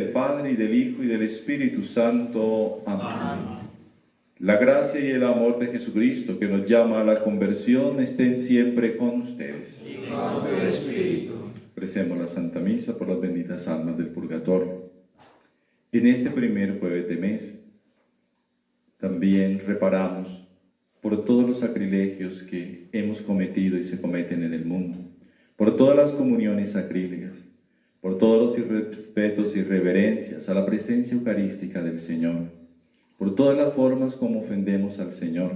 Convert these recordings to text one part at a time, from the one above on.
del Padre, y del Hijo, y del Espíritu Santo. Amén. La gracia y el amor de Jesucristo, que nos llama a la conversión, estén siempre con ustedes. Y con tu espíritu. Recemos la Santa Misa por las benditas almas del purgatorio. En este primer jueves de mes, también reparamos por todos los sacrilegios que hemos cometido y se cometen en el mundo, por todas las comuniones sacrílegas, por todos los irrespetos y reverencias a la presencia eucarística del Señor, por todas las formas como ofendemos al Señor.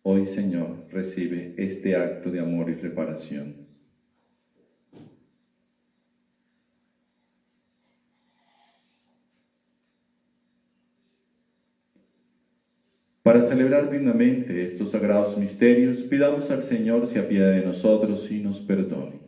Hoy, Señor, recibe este acto de amor y reparación. Para celebrar dignamente estos sagrados misterios, pidamos al Señor se apiade de nosotros y nos perdone.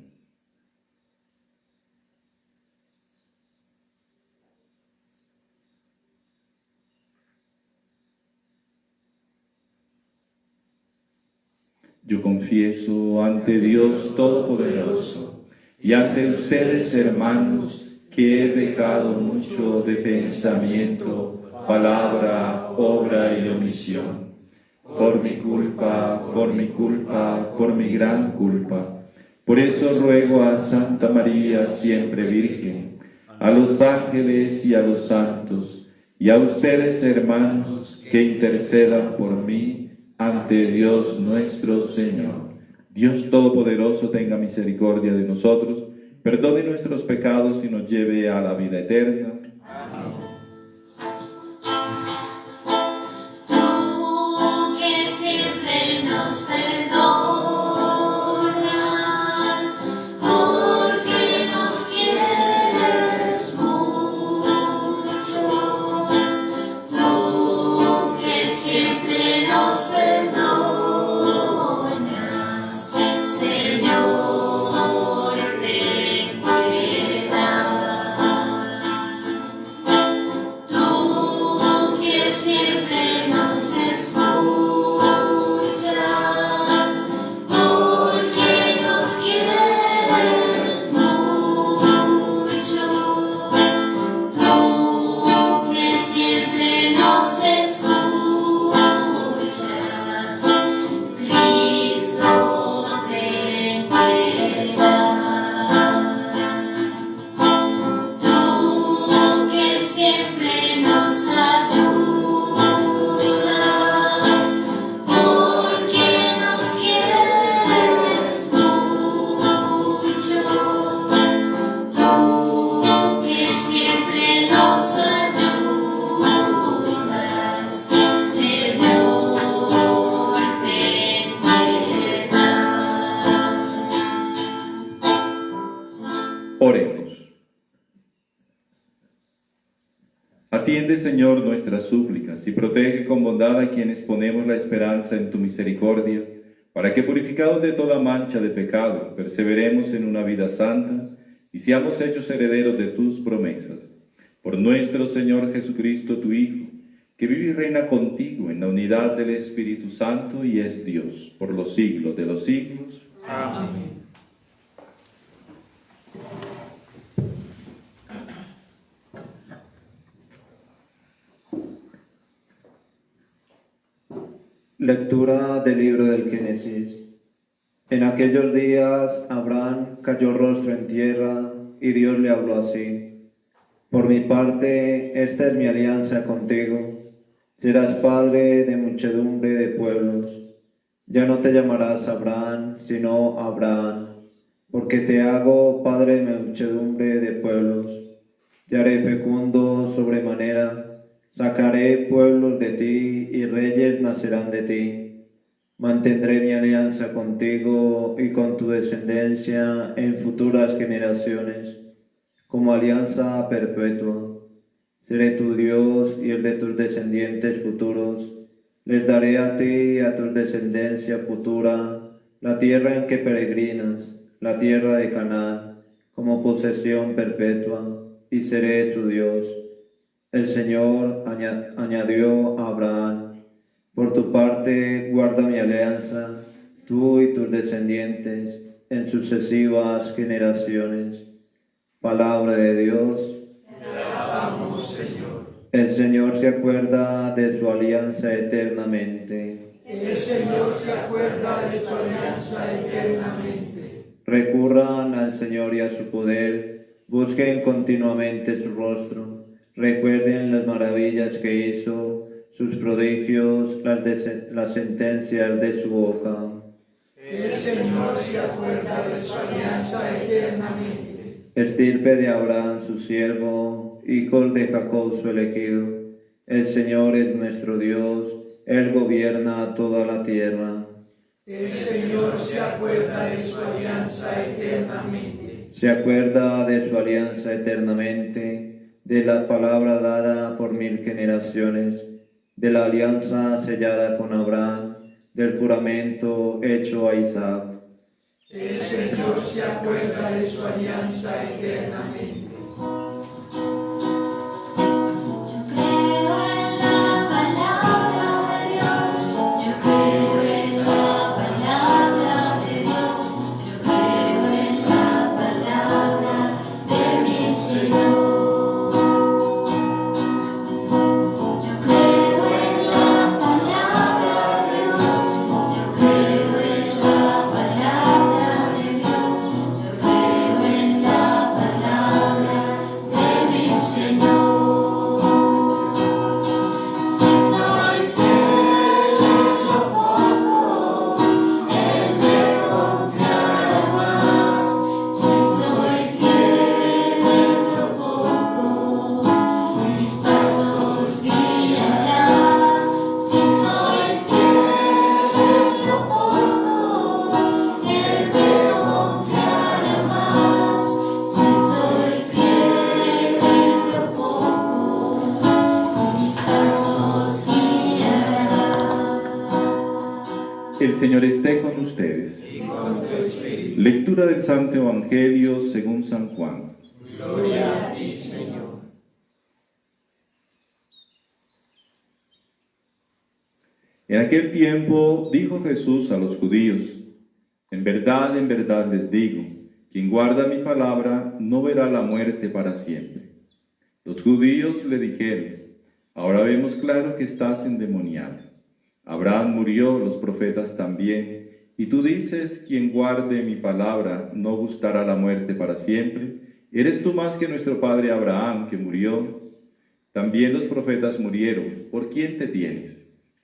Yo confieso ante Dios Todopoderoso y ante ustedes, hermanos, que he pecado mucho de pensamiento, palabra, obra y omisión. Por mi culpa, por mi gran culpa. Por eso ruego a Santa María, siempre Virgen, a los ángeles y a los santos, y a ustedes, hermanos, que intercedan por mí ante Dios nuestro Señor. Dios Todopoderoso tenga misericordia de nosotros, perdone nuestros pecados y nos lleve a la vida eterna. Amén. Atiende, Señor, nuestras súplicas y protege con bondad a quienes ponemos la esperanza en tu misericordia, para que, purificados de toda mancha de pecado, perseveremos en una vida santa y seamos hechos herederos de tus promesas. Por nuestro Señor Jesucristo, tu Hijo, que vive y reina contigo en la unidad del Espíritu Santo y es Dios, por los siglos de los siglos. Amén. Lectura del libro del Génesis. En aquellos días Abraham cayó rostro en tierra y Dios le habló así: por mi parte, esta es mi alianza contigo. Serás padre de muchedumbre de pueblos. Ya no te llamarás Abraham, sino Abraham, porque te hago padre de muchedumbre de pueblos. Te haré fecundo sobremanera. Sacaré pueblos de ti y reyes nacerán de ti. Mantendré mi alianza contigo y con tu descendencia en futuras generaciones, como alianza perpetua. Seré tu Dios y el de tus descendientes futuros. Les daré a ti y a tu descendencia futura la tierra en que peregrinas, la tierra de Canaán, como posesión perpetua, y seré su Dios. El Señor añadió a Abraham: por tu parte guarda mi alianza, tú y tus descendientes en sucesivas generaciones. Palabra de Dios. El Señor se acuerda de su alianza eternamente. El Señor se acuerda de su alianza eternamente. Recurran al Señor y a su poder, busquen continuamente su rostro, recuerden las maravillas que hizo, sus prodigios, las sentencias de su boca. El Señor se acuerda de su alianza eternamente. Estirpe de Abraham su siervo, hijos de Jacob su elegido. El Señor es nuestro Dios, Él gobierna toda la tierra. El Señor se acuerda de su alianza eternamente. Se acuerda de su alianza eternamente, de la palabra dada por 1000 generaciones, de la alianza sellada con Abraham, del juramento hecho a Isaac. El Señor se acuerda de su alianza eternamente. El Señor esté con ustedes. Lectura del Santo Evangelio según San Juan. Gloria a ti, Señor. En aquel tiempo dijo Jesús a los judíos: en verdad les digo, quien guarda mi palabra no verá la muerte para siempre. Los judíos le dijeron: ahora vemos claro que estás endemoniado. Abraham murió, los profetas también, y tú dices: quien guarde mi palabra no gustará la muerte para siempre. ¿Eres tú más que nuestro padre Abraham, que murió? También los profetas murieron. ¿Por quién te tienes?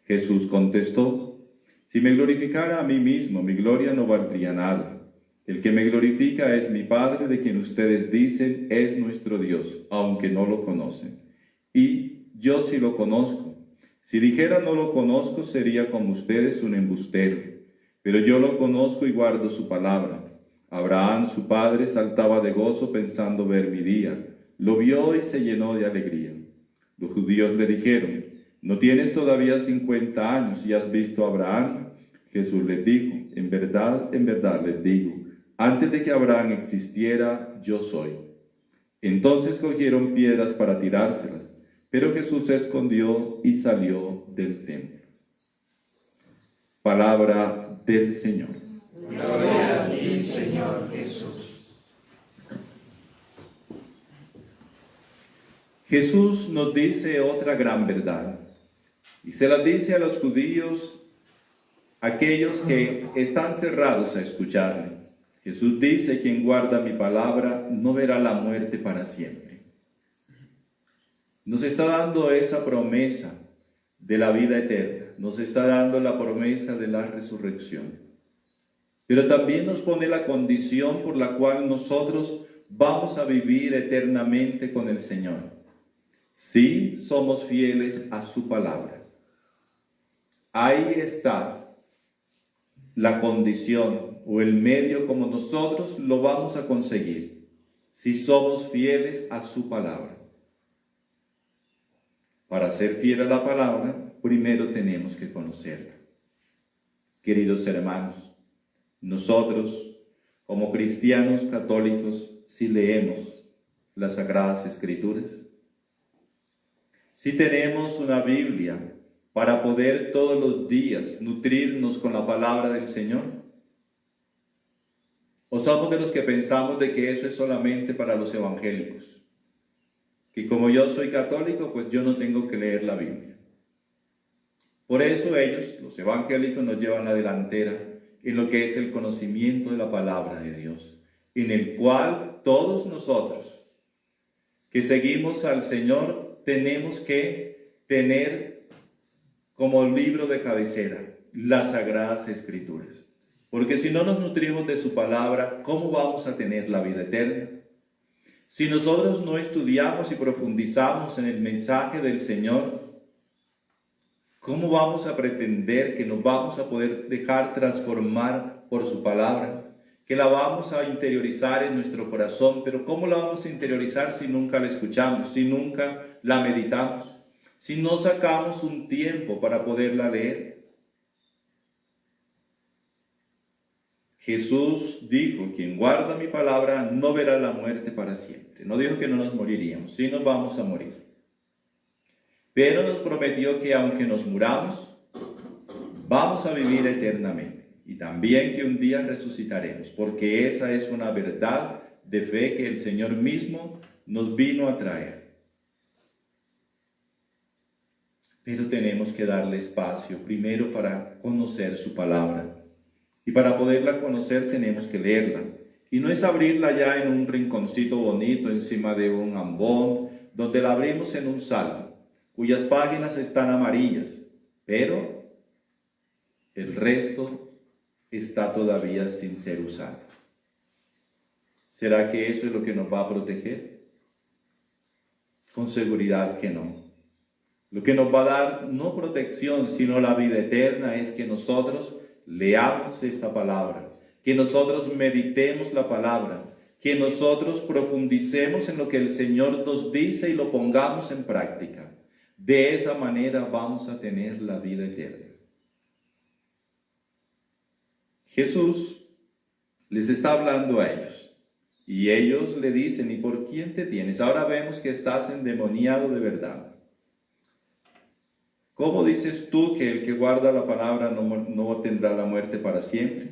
Jesús contestó: si me glorificara a mí mismo, mi gloria no valdría nada. El que me glorifica es mi Padre, de quien ustedes dicen es nuestro Dios, aunque no lo conocen. Y yo sí lo conozco. Si dijera no lo conozco, sería como ustedes un embustero. Pero yo lo conozco y guardo su palabra. Abraham, su padre, saltaba de gozo pensando ver mi día. Lo vio y se llenó de alegría. Los judíos le dijeron: ¿no tienes todavía 50 años y has visto a Abraham? Jesús les dijo: en verdad les digo, antes de que Abraham existiera, yo soy. Entonces cogieron piedras para tirárselas. Pero Jesús se escondió y salió del templo. Palabra del Señor. Gloria a ti, Señor Jesús. Jesús nos dice otra gran verdad, y se la dice a los judíos, aquellos que están cerrados a escucharle. Jesús dice: quien guarda mi palabra no verá la muerte para siempre. Nos está dando esa promesa de la vida eterna, nos está dando la promesa de la resurrección. Pero también nos pone la condición por la cual nosotros vamos a vivir eternamente con el Señor, si somos fieles a su palabra. Ahí está la condición o el medio como nosotros lo vamos a conseguir, si somos fieles a su palabra. Para ser fiel a la palabra, primero tenemos que conocerla. Queridos hermanos, nosotros, como cristianos católicos, si leemos las Sagradas Escrituras, si tenemos una Biblia para poder todos los días nutrirnos con la palabra del Señor, o somos de los que pensamos de que eso es solamente para los evangélicos, que como yo soy católico, pues yo no tengo que leer la Biblia. Por eso ellos, los evangélicos, nos llevan a la delantera en lo que es el conocimiento de la palabra de Dios, en el cual todos nosotros que seguimos al Señor tenemos que tener como libro de cabecera las Sagradas Escrituras. Porque si no nos nutrimos de su palabra, ¿cómo vamos a tener la vida eterna? Si nosotros no estudiamos y profundizamos en el mensaje del Señor, ¿cómo vamos a pretender que nos vamos a poder dejar transformar por su palabra? Que la vamos a interiorizar en nuestro corazón, pero ¿cómo la vamos a interiorizar si nunca la escuchamos, si nunca la meditamos, si no sacamos un tiempo para poderla leer? Jesús dijo, quien guarda mi palabra no verá la muerte para siempre. No dijo que no nos moriríamos, sí nos vamos a morir. Pero nos prometió que aunque nos muramos, vamos a vivir eternamente. Y también que un día resucitaremos, porque esa es una verdad de fe que el Señor mismo nos vino a traer. Pero tenemos que darle espacio primero para conocer su palabra. Y para poderla conocer tenemos que leerla. Y no es abrirla ya en un rinconcito bonito encima de un ambón, donde la abrimos en un salmo, cuyas páginas están amarillas, pero el resto está todavía sin ser usado. ¿Será que eso es lo que nos va a proteger? Con seguridad que no. Lo que nos va a dar no protección, sino la vida eterna es que nosotros leamos esta palabra, que nosotros meditemos la palabra, que nosotros profundicemos en lo que el Señor nos dice y lo pongamos en práctica. De esa manera vamos a tener la vida eterna. Jesús les está hablando a ellos y ellos le dicen, ¿y por quién te tienes? Ahora vemos que estás endemoniado de verdad. ¿Cómo dices tú que el que guarda la palabra no tendrá la muerte para siempre?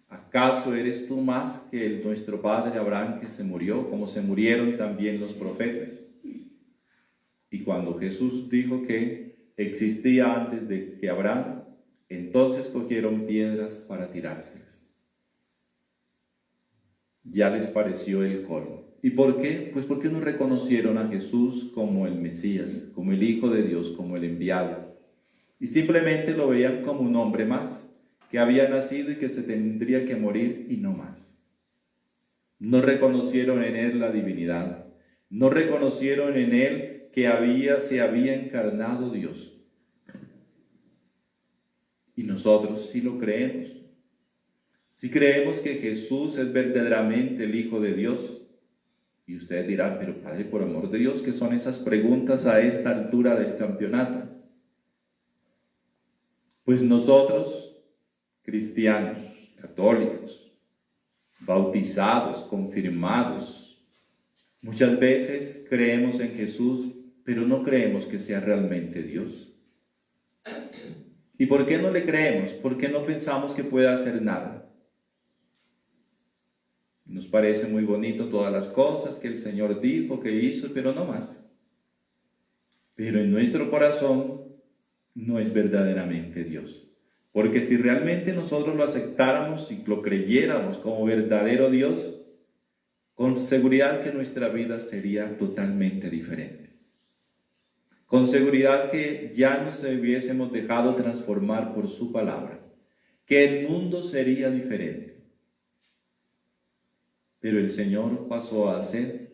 ¿Acaso eres tú más que nuestro padre Abraham, que se murió, como se murieron también los profetas? Y cuando Jesús dijo que existía antes de que Abraham, entonces cogieron piedras para tirárselas. Ya les pareció el colmo. ¿Y por qué? Pues porque no reconocieron a Jesús como el Mesías, como el Hijo de Dios, como el enviado. Y simplemente lo veían como un hombre más, que había nacido y que se tendría que morir y no más. No reconocieron en él la divinidad. No reconocieron en él que se había encarnado Dios. Y nosotros sí lo creemos. Sí creemos que Jesús es verdaderamente el Hijo de Dios. Y ustedes dirán, pero Padre, por amor de Dios, ¿qué son esas preguntas a esta altura del campeonato? Pues nosotros, cristianos, católicos, bautizados, confirmados, muchas veces creemos en Jesús, pero no creemos que sea realmente Dios. ¿Y por qué no le creemos? ¿Por qué no pensamos que pueda hacer nada? Nos parece muy bonito todas las cosas que el Señor dijo, que hizo, pero no más. Pero en nuestro corazón no es verdaderamente Dios. Porque si realmente nosotros lo aceptáramos y lo creyéramos como verdadero Dios, con seguridad que nuestra vida sería totalmente diferente. Con seguridad que ya nos hubiésemos dejado transformar por su palabra, que el mundo sería diferente. Pero el Señor pasó a ser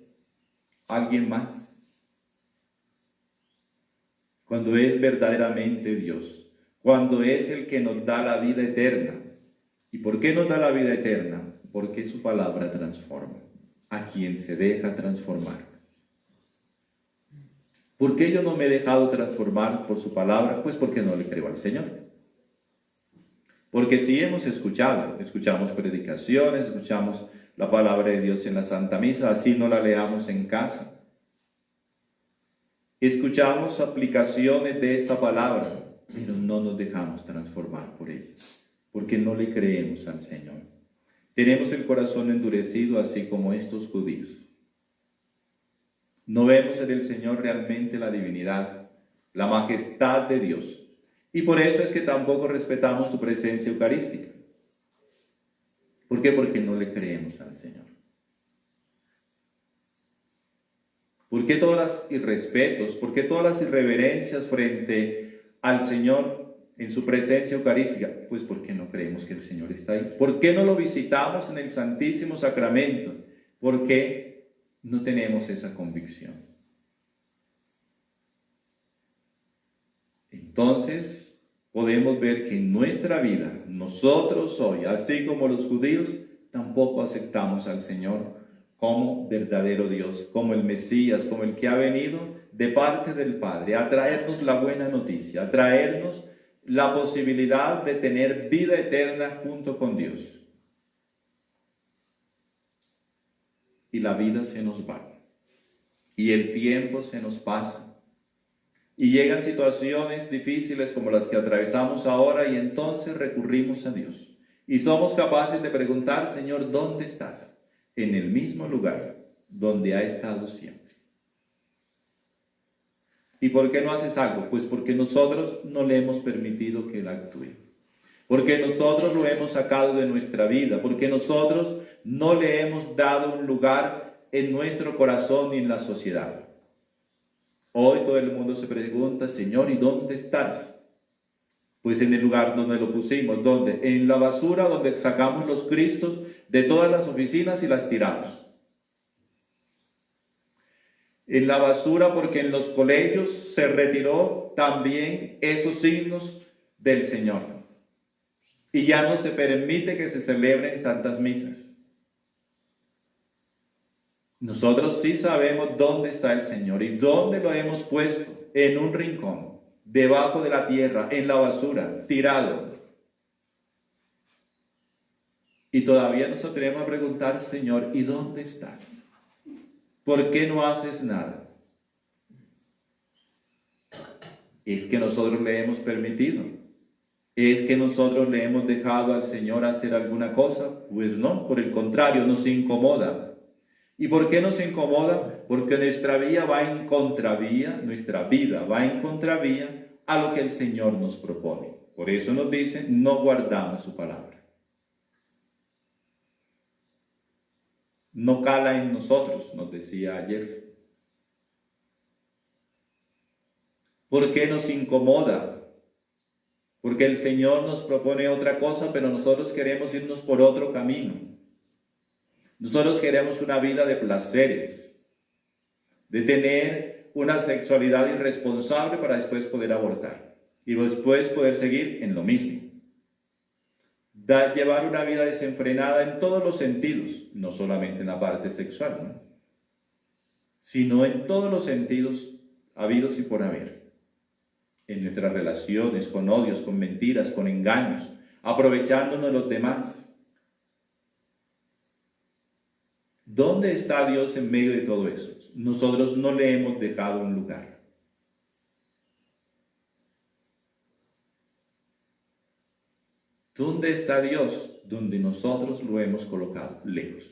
alguien más. Cuando es verdaderamente Dios, cuando es el que nos da la vida eterna. ¿Y por qué nos da la vida eterna? Porque su palabra transforma a quien se deja transformar. ¿Por qué yo no me he dejado transformar por su palabra? Pues porque no le creo al Señor. Porque si escuchamos predicaciones, escuchamos la palabra de Dios en la Santa Misa, así no la leamos en casa. Escuchamos aplicaciones de esta palabra, pero no nos dejamos transformar por ella, porque no le creemos al Señor. Tenemos el corazón endurecido así como estos judíos. No vemos en el Señor realmente la divinidad, la majestad de Dios. Y por eso es que tampoco respetamos su presencia eucarística. ¿Por qué? Porque no le creemos al Señor. ¿Por qué todos los irrespetos? ¿Por qué todas las irreverencias frente al Señor en su presencia eucarística? Pues porque no creemos que el Señor está ahí. ¿Por qué no lo visitamos en el Santísimo Sacramento? Porque no tenemos esa convicción. Entonces, podemos ver que en nuestra vida, nosotros hoy, así como los judíos, tampoco aceptamos al Señor como verdadero Dios, como el Mesías, como el que ha venido de parte del Padre a traernos la buena noticia, a traernos la posibilidad de tener vida eterna junto con Dios. Y la vida se nos va, y el tiempo se nos pasa, y llegan situaciones difíciles como las que atravesamos ahora, y entonces recurrimos a Dios. Y somos capaces de preguntar: Señor, ¿dónde estás? En el mismo lugar donde ha estado siempre. ¿Y por qué no haces algo? Pues porque nosotros no le hemos permitido que Él actúe. Porque nosotros lo hemos sacado de nuestra vida. Porque nosotros no le hemos dado un lugar en nuestro corazón ni en la sociedad. Hoy todo el mundo se pregunta: Señor, ¿y dónde estás? Pues en el lugar donde lo pusimos. ¿Dónde? En la basura, donde sacamos los Cristos de todas las oficinas y las tiramos. En la basura, porque en los colegios se retiró también esos signos del Señor. Y ya no se permite que se celebren santas misas. Nosotros sí sabemos dónde está el Señor y dónde lo hemos puesto: en un rincón, debajo de la tierra, en la basura, tirado. Y todavía nos atrevemos a preguntar: Señor, ¿y dónde estás? ¿Por qué no haces nada? ¿Es que nosotros le hemos permitido? ¿Es que nosotros le hemos dejado al Señor hacer alguna cosa? Pues no, por el contrario, nos incomoda. ¿Y por qué nos incomoda? Porque nuestra vida va en contravía a lo que el Señor nos propone. Por eso nos dice: no guardamos su palabra. No cala en nosotros, nos decía ayer. ¿Por qué nos incomoda? Porque el Señor nos propone otra cosa, pero nosotros queremos irnos por otro camino. Nosotros queremos una vida de placeres, de tener una sexualidad irresponsable para después poder abortar y después poder seguir en lo mismo. Llevar una vida desenfrenada en todos los sentidos, no solamente en la parte sexual, ¿no? Sino en todos los sentidos habidos y por haber. En nuestras relaciones, con odios, con mentiras, con engaños, aprovechándonos de los demás. ¿Dónde está Dios en medio de todo eso? Nosotros no le hemos dejado un lugar. ¿Dónde está Dios? Donde nosotros lo hemos colocado, lejos.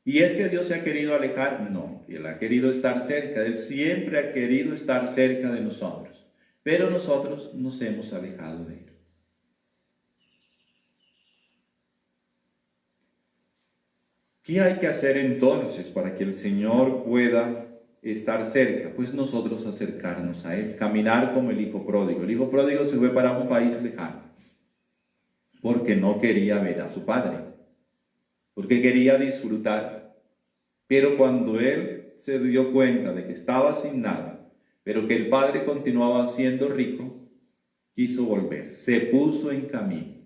¿Y es que Dios se ha querido alejar? No, Él ha querido estar cerca. Él siempre ha querido estar cerca de nosotros. Pero nosotros nos hemos alejado de Él. ¿Qué hay que hacer entonces para que el Señor pueda estar cerca? Pues nosotros acercarnos a Él, caminar como el hijo pródigo. El hijo pródigo se fue para un país lejano porque no quería ver a su padre, porque quería disfrutar. Pero cuando él se dio cuenta de que estaba sin nada, pero que el padre continuaba siendo rico, quiso volver, se puso en camino.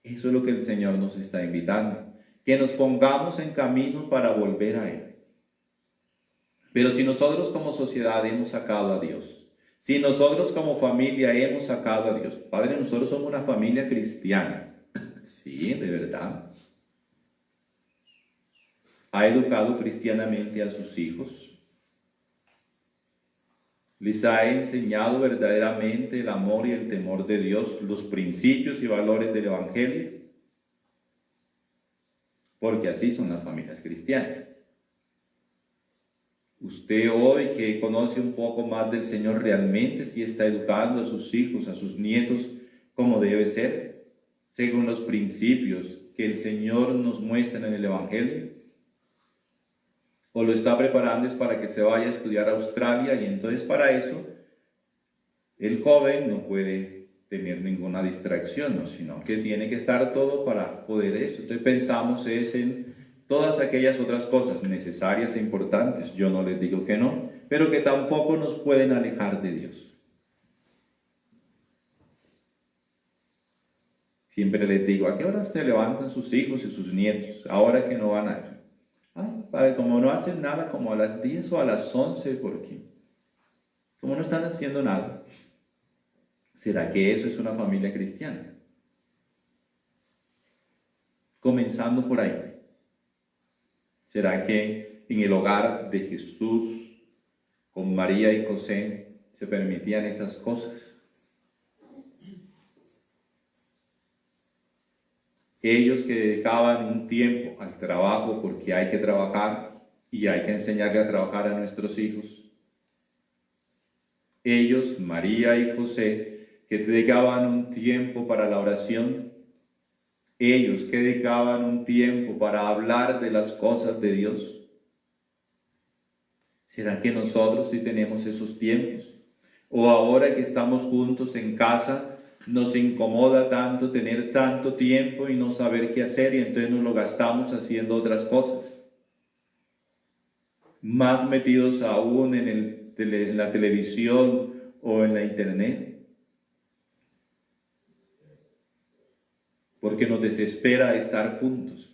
Eso es lo que el Señor nos está invitando, que nos pongamos en camino para volver a Él. Pero si nosotros como sociedad hemos sacado a Dios, si nosotros como familia hemos sacado a Dios, Padre, nosotros somos una familia cristiana. Sí, de verdad. ¿Ha educado cristianamente a sus hijos? ¿Les ha enseñado verdaderamente el amor y el temor de Dios, los principios y valores del Evangelio? Porque así son las familias cristianas. Usted hoy que conoce un poco más del Señor, realmente sí está educando a sus hijos, a sus nietos, como debe ser, según los principios que el Señor nos muestra en el Evangelio. O lo está preparando es para que se vaya a estudiar a Australia, y entonces para eso el joven no puede tener ninguna distracción, ¿no? Sino que tiene que estar todo para poder eso. Entonces pensamos es en todas aquellas otras cosas necesarias e importantes, yo no les digo que no, pero que tampoco nos pueden alejar de Dios. Siempre les digo, ¿a qué horas se levantan sus hijos y sus nietos? Ahora que no van a ir. Padre, como no hacen nada, como a las 10 o a las 11, ¿por qué? Como no están haciendo nada. ¿Será que eso es una familia cristiana? Comenzando por ahí. ¿Será que en el hogar de Jesús, con María y José, se permitían esas cosas? Ellos que dedicaban un tiempo al trabajo, porque hay que trabajar y hay que enseñarle a trabajar a nuestros hijos. Ellos, María y José, que dedicaban un tiempo para la oración. Ellos que dedicaban un tiempo para hablar de las cosas de Dios. ¿Será que nosotros sí tenemos esos tiempos? O ahora que estamos juntos en casa, nos incomoda tanto tener tanto tiempo y no saber qué hacer, y entonces nos lo gastamos haciendo otras cosas. Más metidos aún en la televisión o en la internet. Porque nos desespera estar juntos.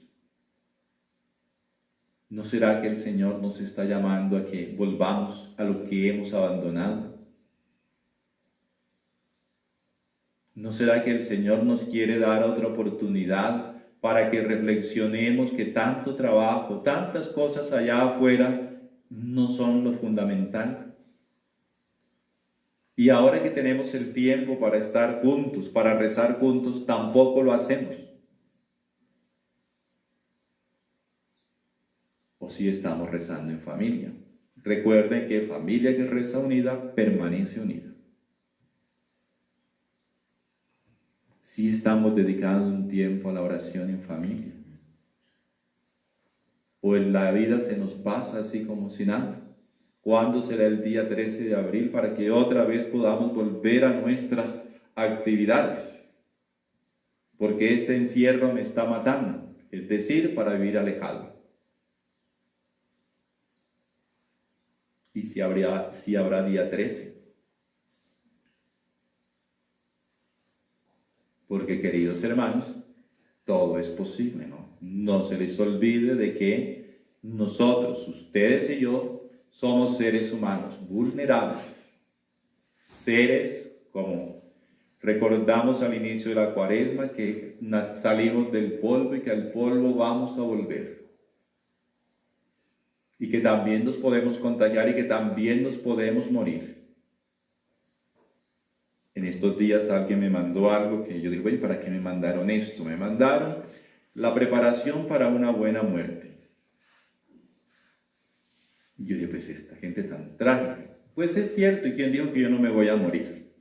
¿No será que el Señor nos está llamando a que volvamos a lo que hemos abandonado? ¿No será que el Señor nos quiere dar otra oportunidad para que reflexionemos que tanto trabajo, tantas cosas allá afuera no son lo fundamental? Y ahora que tenemos el tiempo para estar juntos, para rezar juntos, tampoco lo hacemos. O si estamos rezando en familia. Recuerden que familia que reza unida, permanece unida. Si estamos dedicando un tiempo a la oración en familia. O en la vida se nos pasa así como si nada. ¿Cuándo será el día 13 de abril para que otra vez podamos volver a nuestras actividades? Porque este encierro me está matando, es decir, para vivir alejado. ¿Y si habrá día 13? Porque, queridos hermanos, todo es posible, ¿no? No se les olvide de que nosotros, ustedes y yo, somos seres humanos vulnerables, seres como recordamos al inicio de la Cuaresma, que salimos del polvo y que al polvo vamos a volver. Y que también nos podemos contagiar y que también nos podemos morir. En estos días alguien me mandó algo que yo digo, oye, ¿para qué me mandaron esto? Me mandaron la preparación para una buena muerte. Y yo digo, pues esta gente tan trágica. Pues es cierto, ¿y quién dijo que yo no me voy a morir?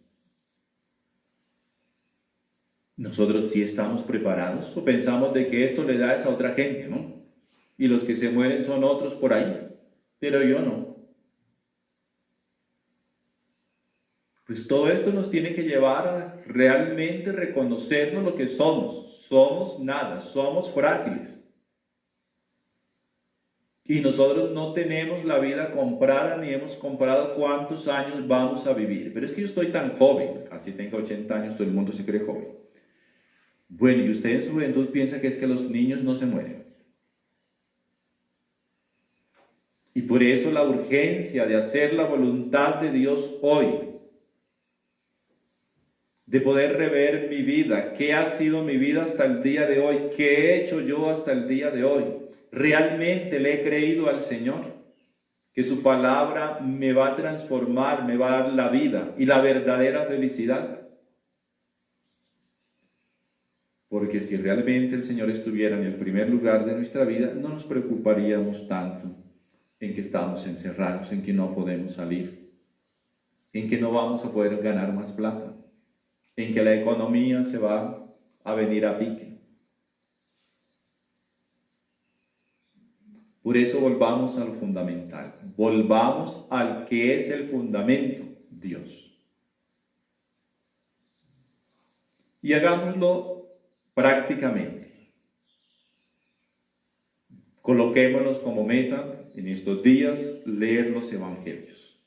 ¿Nosotros sí estamos preparados o pensamos de que esto le da a esa otra gente, ¿no? Y los que se mueren son otros por ahí, pero yo no. Pues todo esto nos tiene que llevar a realmente reconocernos lo que somos. Somos nada, somos frágiles. Y nosotros no tenemos la vida comprada ni hemos comprado cuántos años vamos a vivir. Pero es que yo estoy tan joven, así tengo 80 años, todo el mundo se cree joven. Bueno, y usted en su juventud piensa que es que los niños no se mueren. Y por eso la urgencia de hacer la voluntad de Dios hoy. De poder rever mi vida, qué ha sido mi vida hasta el día de hoy, qué he hecho yo hasta el día de hoy. ¿Realmente le he creído al Señor? Que su palabra me va a transformar, me va a dar la vida y la verdadera felicidad. Porque si realmente el Señor estuviera en el primer lugar de nuestra vida, no nos preocuparíamos tanto en que estamos encerrados, en que no podemos salir, en que no vamos a poder ganar más plata, en que la economía se va a venir a pique. Por eso volvamos a lo fundamental, volvamos al que es el fundamento, Dios. Y hagámoslo prácticamente. Coloquémonos como meta en estos días leer los evangelios,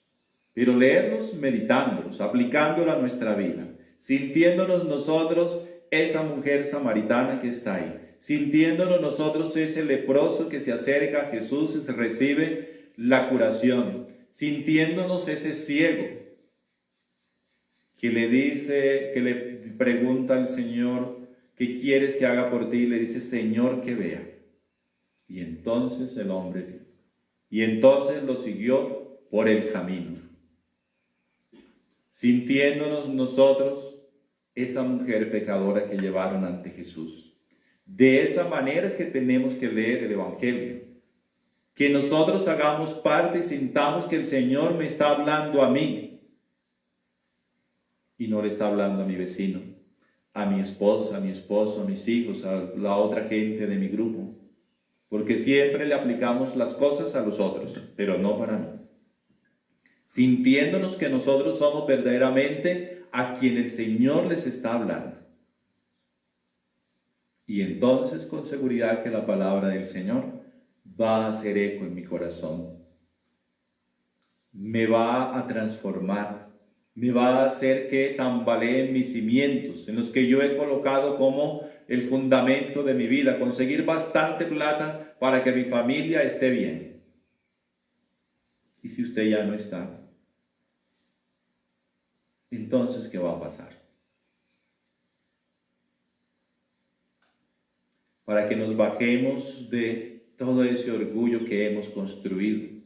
pero leerlos meditándolos, aplicándolos a nuestra vida, sintiéndonos nosotros esa mujer samaritana que está ahí, sintiéndonos nosotros ese leproso que se acerca a Jesús y se recibe la curación, sintiéndonos ese ciego que le dice, que le pregunta al Señor, ¿qué quieres que haga por ti? Y le dice, Señor, que vea. Y entonces el hombre vio. Y entonces lo siguió por el camino. Sintiéndonos nosotros esa mujer pecadora que llevaron ante Jesús. De esa manera es que tenemos que leer el Evangelio. Que nosotros hagamos parte y sintamos que el Señor me está hablando a mí. Y no le está hablando a mi vecino, a mi esposa, a mi esposo, a mis hijos, a la otra gente de mi grupo. Porque siempre le aplicamos las cosas a los otros, pero no para mí. Sintiéndonos que nosotros somos verdaderamente a quien el Señor les está hablando. Y entonces con seguridad que la palabra del Señor va a hacer eco en mi corazón. Me va a transformar. Me va a hacer que tambaleen mis cimientos, en los que yo he colocado como el fundamento de mi vida, conseguir bastante plata para que mi familia esté bien. ¿Y si usted ya no está? Entonces, ¿qué va a pasar? Para que nos bajemos de todo ese orgullo que hemos construido,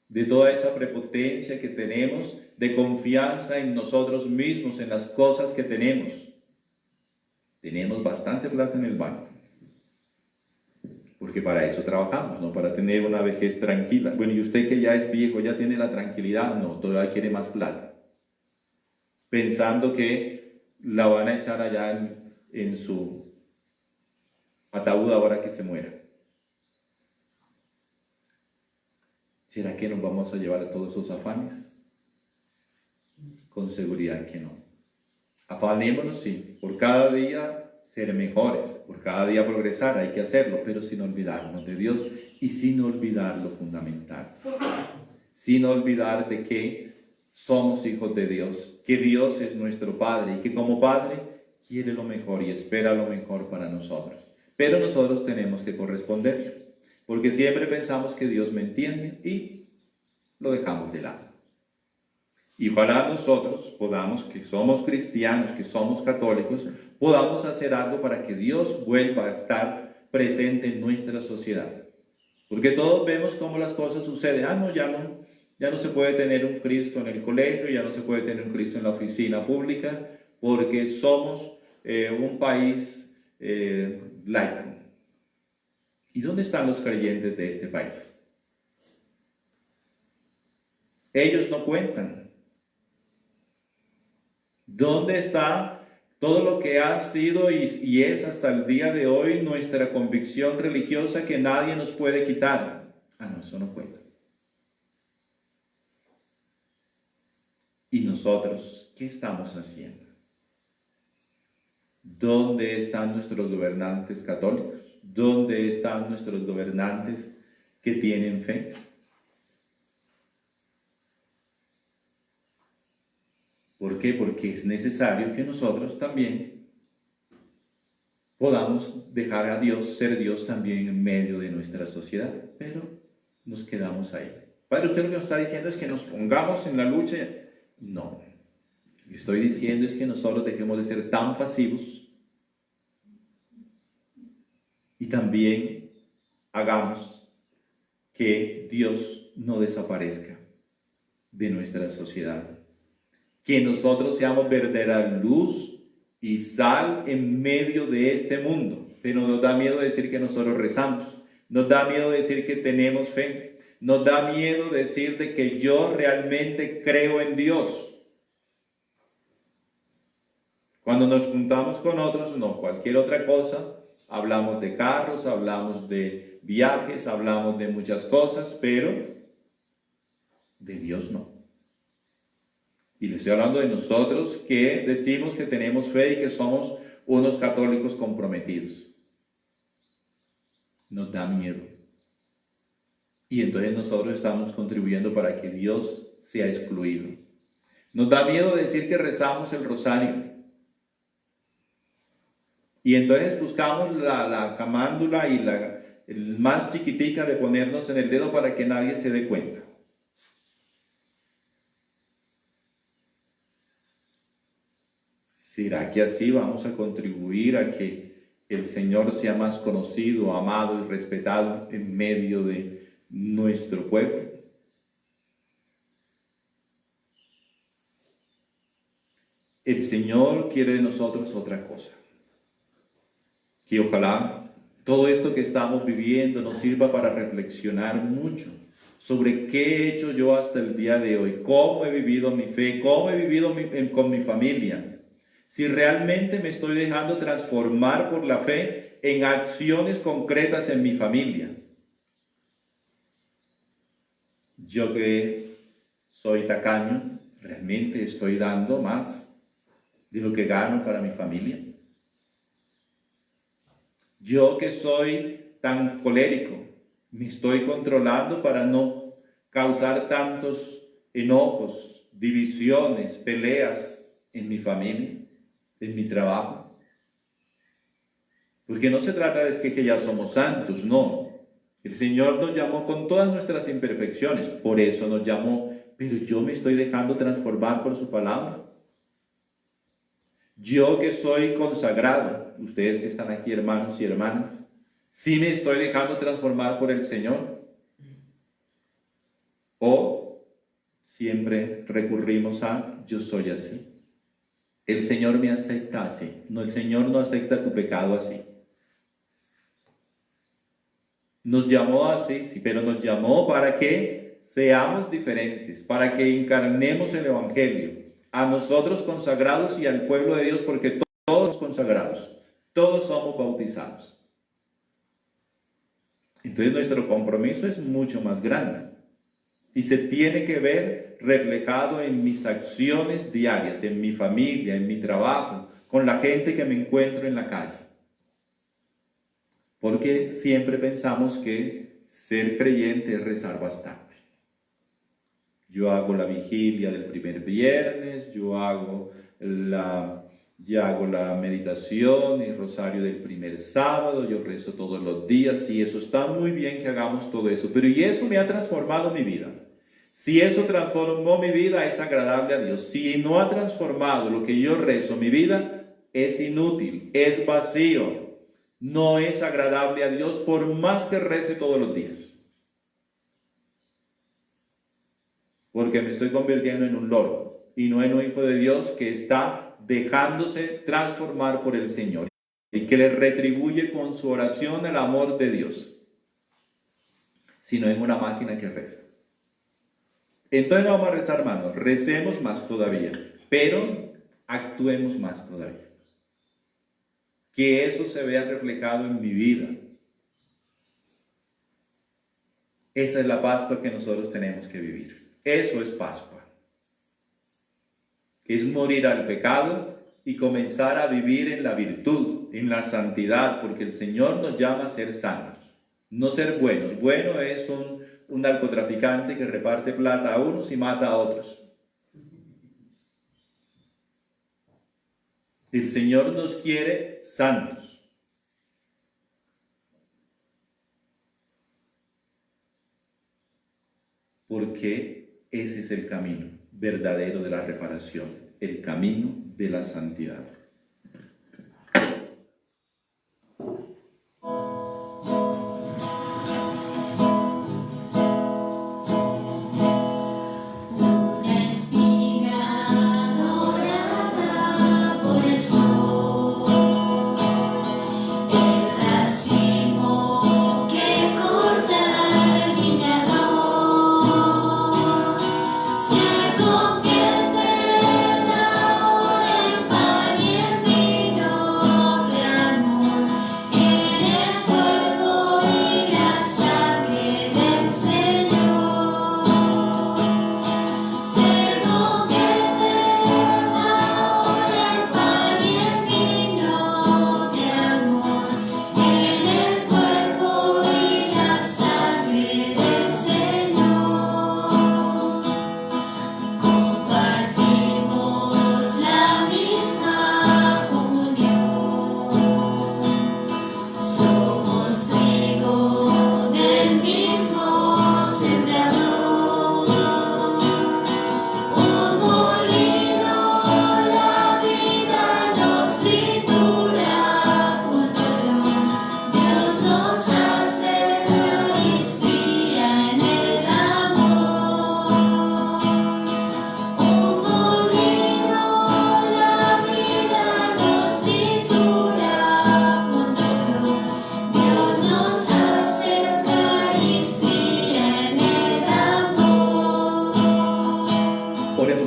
de toda esa prepotencia que tenemos, de confianza en nosotros mismos, en las cosas que tenemos. Tenemos bastante plata en el banco, porque para eso trabajamos, no para tener una vejez tranquila. Bueno, y usted que ya es viejo, ya tiene la tranquilidad, no, todavía quiere más plata, pensando que la van a echar allá en su ataúd ahora que se muera. ¿Será que nos vamos a llevar a todos esos afanes? Con seguridad que no. Afanémonos, sí, por cada día ser mejores, por cada día progresar, hay que hacerlo, pero sin olvidarnos de Dios y sin olvidar lo fundamental. Sin olvidar de que somos hijos de Dios, que Dios es nuestro Padre y que como Padre quiere lo mejor y espera lo mejor para nosotros. Pero nosotros tenemos que corresponder. Porque siempre pensamos que Dios me entiende y lo dejamos de lado. Y ojalá nosotros podamos, que somos cristianos, que somos católicos, podamos hacer algo para que Dios vuelva a estar presente en nuestra sociedad. Porque todos vemos cómo las cosas suceden. Ya no se puede tener un Cristo en el colegio, ya no se puede tener un Cristo en la oficina pública, porque somos un país laico. ¿Y dónde están los creyentes de este país? Ellos no cuentan. ¿Dónde está todo lo que ha sido y es hasta el día de hoy nuestra convicción religiosa que nadie nos puede quitar? No, eso no cuenta. ¿Y nosotros qué estamos haciendo? ¿Dónde están nuestros gobernantes católicos? ¿Dónde están nuestros gobernantes que tienen fe? ¿Por qué? Porque es necesario que nosotros también podamos dejar a Dios, ser Dios también en medio de nuestra sociedad, pero nos quedamos ahí. Padre, usted lo que nos está diciendo es que nos pongamos en la lucha. No, lo que estoy diciendo es que nosotros dejemos de ser tan pasivos y también hagamos que Dios no desaparezca de nuestra sociedad. Que nosotros seamos verdadera luz y sal en medio de este mundo. Pero nos da miedo decir que nosotros rezamos. Nos da miedo decir que tenemos fe. Nos da miedo decir de que yo realmente creo en Dios. Cuando nos juntamos con otros, no, cualquier otra cosa, hablamos de carros, hablamos de viajes, hablamos de muchas cosas, pero de Dios no. Y le estoy hablando de nosotros que decimos que tenemos fe y que somos unos católicos comprometidos. Nos da miedo. Y entonces nosotros estamos contribuyendo para que Dios sea excluido. Nos da miedo decir que rezamos el rosario. Y entonces buscamos la camándula y el más chiquitica de ponernos en el dedo para que nadie se dé cuenta. ¿Será que así vamos a contribuir a que el Señor sea más conocido, amado y respetado en medio de nuestro pueblo? El Señor quiere de nosotros otra cosa. Que ojalá todo esto que estamos viviendo nos sirva para reflexionar mucho sobre qué he hecho yo hasta el día de hoy, cómo he vivido mi fe, cómo he vivido con mi familia. Si realmente me estoy dejando transformar por la fe en acciones concretas en mi familia. Yo que soy tacaño, realmente estoy dando más de lo que gano para mi familia. Yo que soy tan colérico, me estoy controlando para no causar tantos enojos, divisiones, peleas en mi familia, en mi trabajo. Porque no se trata de que ya somos santos, no. El Señor nos llamó con todas nuestras imperfecciones, por eso nos llamó, pero yo me estoy dejando transformar por su palabra. Yo que soy consagrado, ustedes que están aquí, hermanos y hermanas, ¿sí me estoy dejando transformar por el Señor? ¿O siempre recurrimos a yo soy así? El Señor me acepta así. No, el Señor no acepta tu pecado así. Nos llamó así, sí, pero nos llamó para que seamos diferentes, para que encarnemos el Evangelio. A nosotros consagrados y al pueblo de Dios, porque todos consagrados, todos somos bautizados. Entonces nuestro compromiso es mucho más grande y se tiene que ver reflejado en mis acciones diarias, en mi familia, en mi trabajo, con la gente que me encuentro en la calle. Porque siempre pensamos que ser creyente es rezar bastante. Yo hago la vigilia del primer viernes, yo hago la meditación y rosario del primer sábado, yo rezo todos los días. Sí, eso está muy bien que hagamos todo eso, pero ¿y eso me ha transformado mi vida? Si eso transformó mi vida, es agradable a Dios. Si no ha transformado lo que yo rezo mi vida, es inútil, es vacío, no es agradable a Dios por más que rece todos los días. Porque me estoy convirtiendo en un loro y no en un hijo de Dios que está dejándose transformar por el Señor y que le retribuye con su oración el amor de Dios, sino en una máquina que reza. Entonces no vamos a rezar, hermanos, recemos más todavía, pero actuemos más todavía. Que eso se vea reflejado en mi vida. Esa es la Pascua que nosotros tenemos que vivir. Eso es Pascua. Es morir al pecado y comenzar a vivir en la virtud, en la santidad, porque el Señor nos llama a ser santos, no ser buenos. Bueno es un narcotraficante que reparte plata a unos y mata a otros. El Señor nos quiere santos. Porque ese es el camino verdadero de la reparación, el camino de la santidad. El racimo que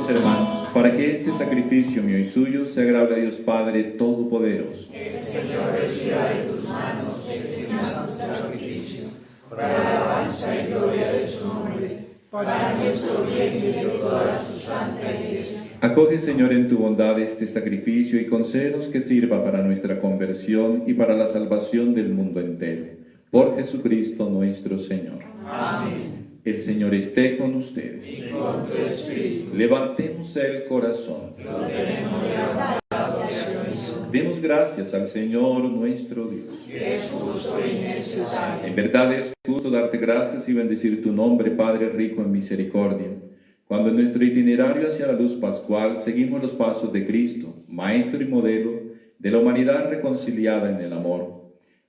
los hermanos, para que este sacrificio mío y suyo sea agradable a Dios Padre Todopoderoso. El Señor reciba de tus manos este santo sacrificio, para alabanza y gloria de su nombre, para nuestro bien y de toda su santa Iglesia. Acoge, Señor, en tu bondad este sacrificio y concédenos que sirva para nuestra conversión y para la salvación del mundo entero. Por Jesucristo nuestro Señor. Amén. El Señor esté con ustedes. Y con tu espíritu. Levantemos el corazón. Lo tenemos levantado hacia Dios. Demos gracias al Señor nuestro Dios. Que es justo y necesario. En verdad es justo darte gracias y bendecir tu nombre, Padre rico en misericordia. Cuando en nuestro itinerario hacia la luz pascual seguimos los pasos de Cristo, Maestro y modelo de la humanidad reconciliada en el amor.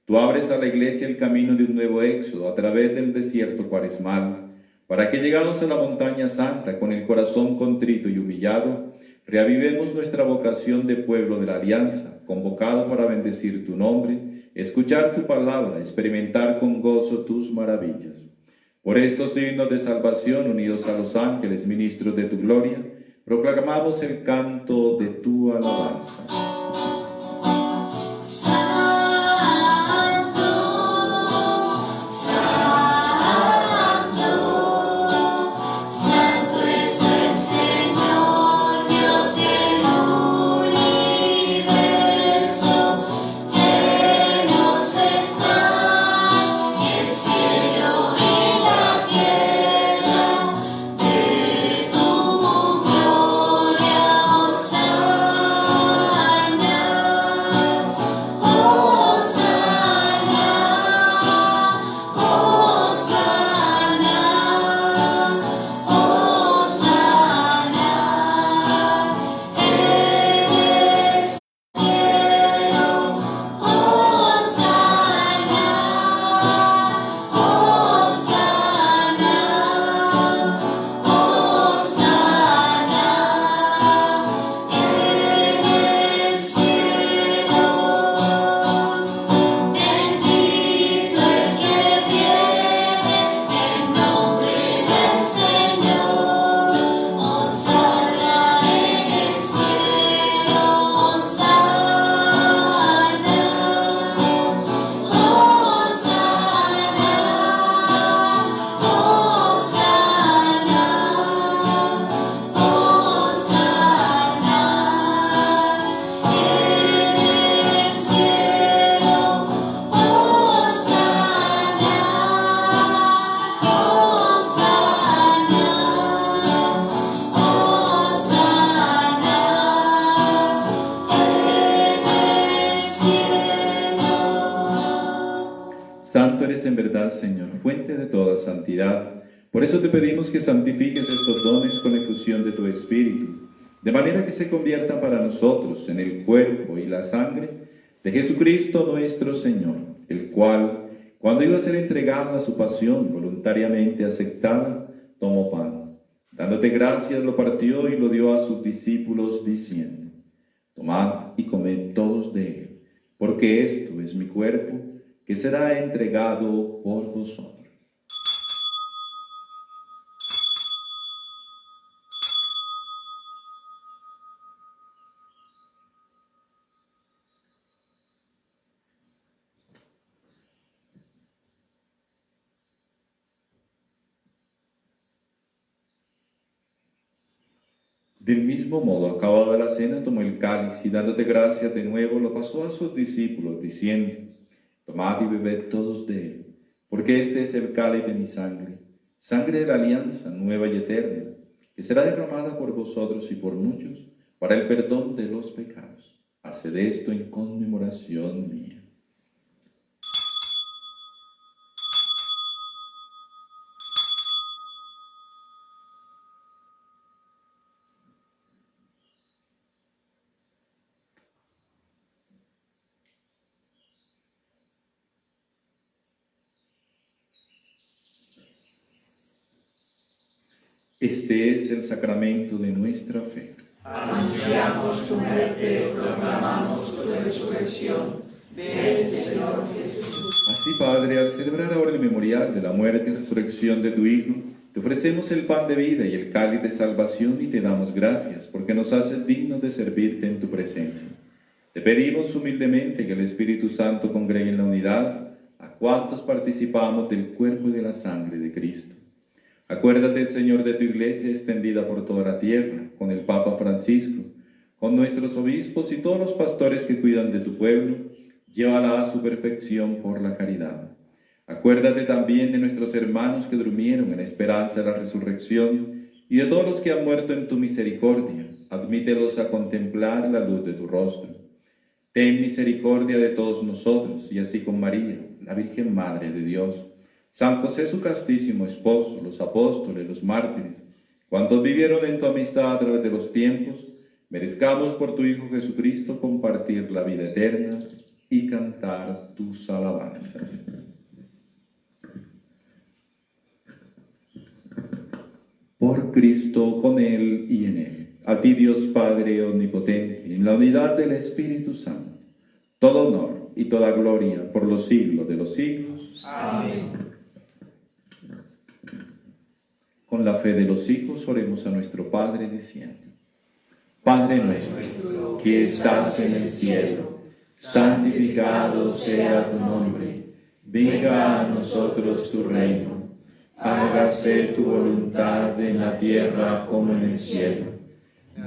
Tú abres a la Iglesia el camino de un nuevo éxodo a través del desierto cuaresmal, para que llegados a la montaña santa con el corazón contrito y humillado, reavivemos nuestra vocación de pueblo de la alianza, convocado para bendecir tu nombre, escuchar tu palabra, experimentar con gozo tus maravillas. Por estos signos de salvación, unidos a los ángeles, ministros de tu gloria, proclamamos el canto de tu alabanza. Santo eres en verdad, Señor, fuente de toda santidad. Por eso te pedimos que santifiques estos dones con efusión de tu Espíritu, de manera que se conviertan para nosotros en el cuerpo y la sangre de Jesucristo nuestro Señor, el cual, cuando iba a ser entregado a su pasión voluntariamente aceptada, tomó pan. Dándote gracias, lo partió y lo dio a sus discípulos, diciendo: Tomad y comed todos de él, porque esto es mi cuerpo, que será entregado por vosotros. Del mismo modo, acabada la cena, tomó el cáliz y dándote gracias de nuevo, lo pasó a sus discípulos, diciendo: Tomad y bebed todos de él, porque este es el cáliz de mi sangre, sangre de la alianza nueva y eterna, que será derramada por vosotros y por muchos para el perdón de los pecados. Haced esto en conmemoración mía. Este es el sacramento de nuestra fe. Anunciamos tu muerte, proclamamos tu resurrección. Ven, Señor Jesús. Así, Padre, al celebrar ahora el memorial de la muerte y resurrección de tu Hijo, Te ofrecemos el pan de vida y el cáliz de salvación y te damos gracias porque nos haces dignos de servirte en tu presencia. Te pedimos humildemente que el Espíritu Santo congregue en la unidad a cuantos participamos del cuerpo y de la sangre de Cristo. Acuérdate, Señor, de tu iglesia extendida por toda la tierra, con el Papa Francisco, con nuestros obispos y todos los pastores que cuidan de tu pueblo. Llévala a su perfección por la caridad. Acuérdate también de nuestros hermanos que durmieron en esperanza de la resurrección y de todos los que han muerto en tu misericordia. Admítelos a contemplar la luz de tu rostro. Ten misericordia de todos nosotros, y así con María, la Virgen Madre de Dios, San José su castísimo esposo, los apóstoles, los mártires, cuantos vivieron en tu amistad a través de los tiempos, merezcamos por tu Hijo Jesucristo compartir la vida eterna y cantar tus alabanzas. Por Cristo, con Él y en Él. A ti, Dios Padre omnipotente, en la unidad del Espíritu Santo, todo honor y toda gloria por los siglos de los siglos. Amén. Con la fe de los hijos oremos a nuestro Padre diciendo: Padre nuestro, que estás en el cielo, santificado sea tu nombre. Venga a nosotros tu reino. Hágase tu voluntad en la tierra como en el cielo.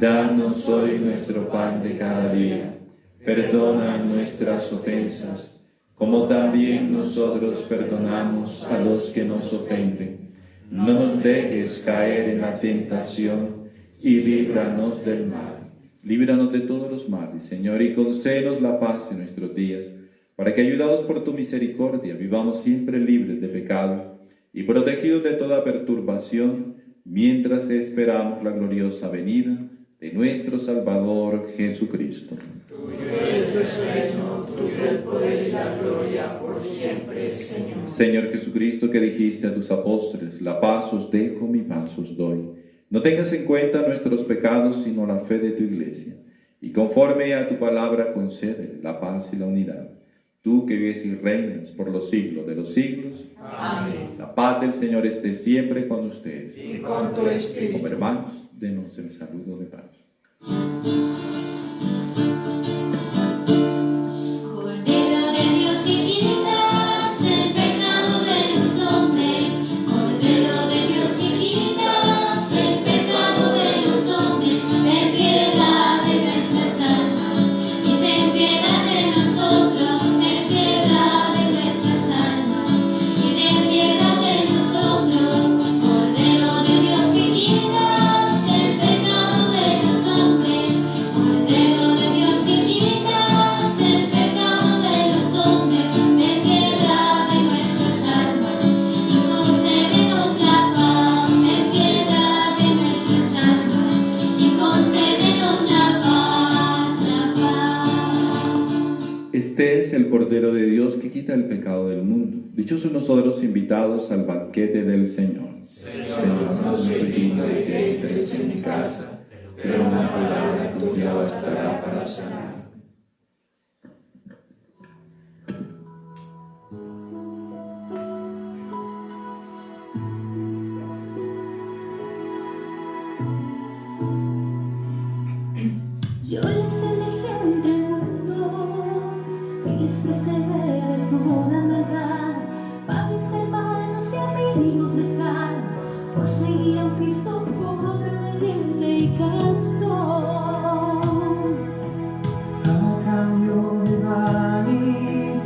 Danos hoy nuestro pan de cada día. Perdona nuestras ofensas, como también nosotros perdonamos a los que nos ofenden. No nos dejes caer en la tentación y líbranos del mal. Líbranos de todos los males, Señor, y concédenos la paz en nuestros días, para que, ayudados por tu misericordia, vivamos siempre libres de pecado y protegidos de toda perturbación, mientras esperamos la gloriosa venida de nuestro Salvador Jesucristo. Tuyo es el reino, tuyo el poder y la gloria por siempre, Señor. Señor Jesucristo, que dijiste a tus apóstoles: la paz os dejo, mi paz os doy. No tengas en cuenta nuestros pecados, sino la fe de tu iglesia. Y conforme a tu palabra, concede la paz y la unidad. Tú que vives y reinas por los siglos de los siglos. Amén. La paz del Señor esté siempre con ustedes. Y con tu espíritu. Como hermanos, denos el saludo de paz. Cordero de Dios que quitas el pecado de los hombres, Cordero de Dios que quitas el pecado de los hombres, ten piedad de nuestras almas y ten piedad de nosotros, ten piedad de nuestras almas y ten piedad de nosotros, Cordero de Dios que quitas el pecado de los hombres, Cordero de Dios que quitas el pecado de los hombres, ten piedad de nuestras almas y concédenos la paz, ten piedad de nuestras almas y concédenos la paz, la paz. Este es el Cordero de Dios que quita el pecado del mundo. Dichosos nosotros invitados al banquete del Señor. Señor, no soy digno de que entres en mi casa, pero una palabra tuya bastará para sanar. Yo les elegí entre el mundo y les preservé toda maldad. Para mis hermanos y amigos dejar, por seguir a un Cristo poco obediente y casto. A cambio de vanidad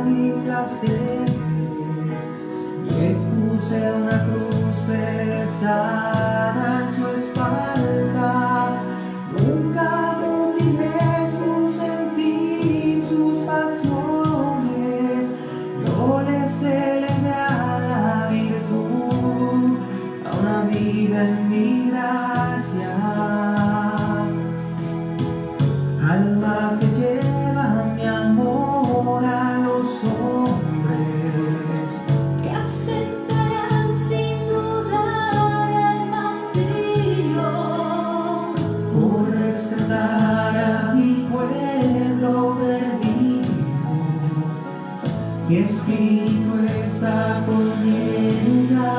y placeres, les puse una cruz pesada en su espalda. Nunca moriré su sentir, sus pasiones. Yo les elevé a la virtud, a una vida en mi gracia. Almas que llevan mi amor a los hombres, Que aceptarán sin dudar el martirio. por rescatar a mi pueblo perdido. Mi espíritu está con ella.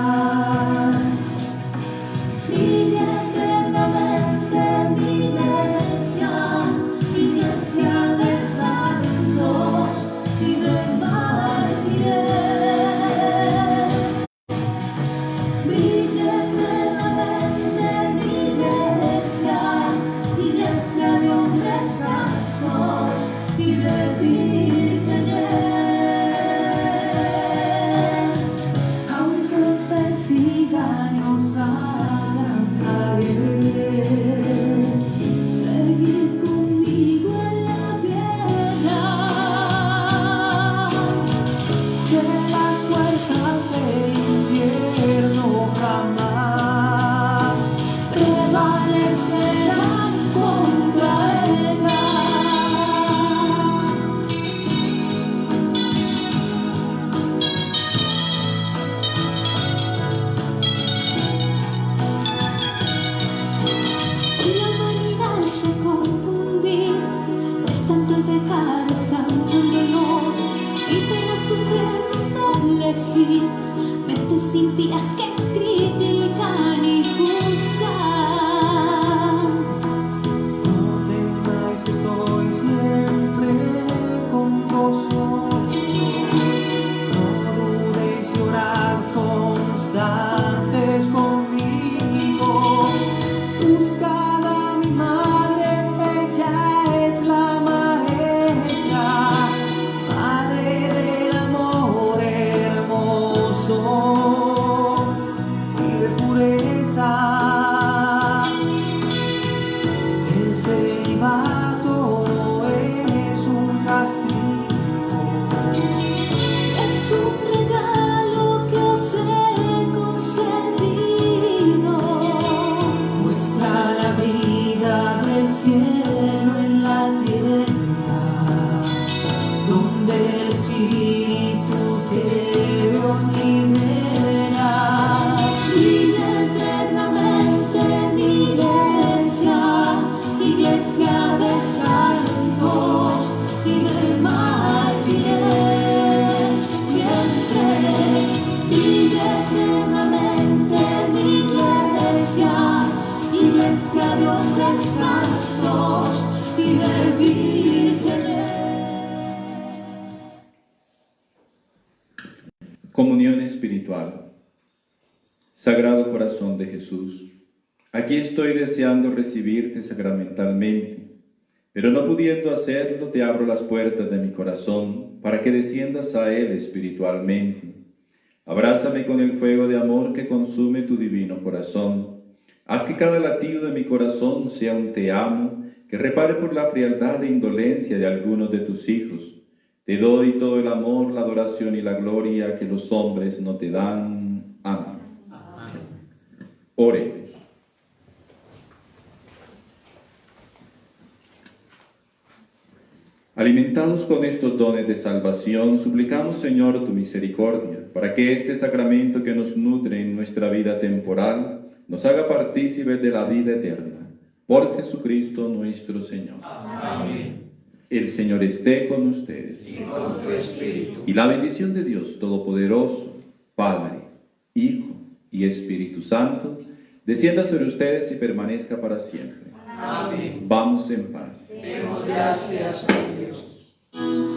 Comunión espiritual. Sagrado Corazón de Jesús, aquí estoy deseando recibirte sacramentalmente, pero no pudiendo hacerlo, te abro las puertas de mi corazón para que desciendas a él espiritualmente. Abrázame con el fuego de amor que consume tu divino corazón. Haz que cada latido de mi corazón sea un te amo, que repare por la frialdad e indolencia de algunos de tus hijos. Te doy todo el amor, la adoración y la gloria que los hombres no te dan. Amén. Oremos. Alimentados con estos dones de salvación, suplicamos, Señor, tu misericordia, para que este sacramento que nos nutre en nuestra vida temporal nos haga partícipes de la vida eterna. Por Jesucristo nuestro Señor. Amén. El Señor esté con ustedes. Y con tu espíritu. Y la bendición de Dios Todopoderoso, Padre, Hijo y Espíritu Santo, descienda sobre ustedes y permanezca para siempre. Amén. Vamos en paz. Demos gracias a Dios.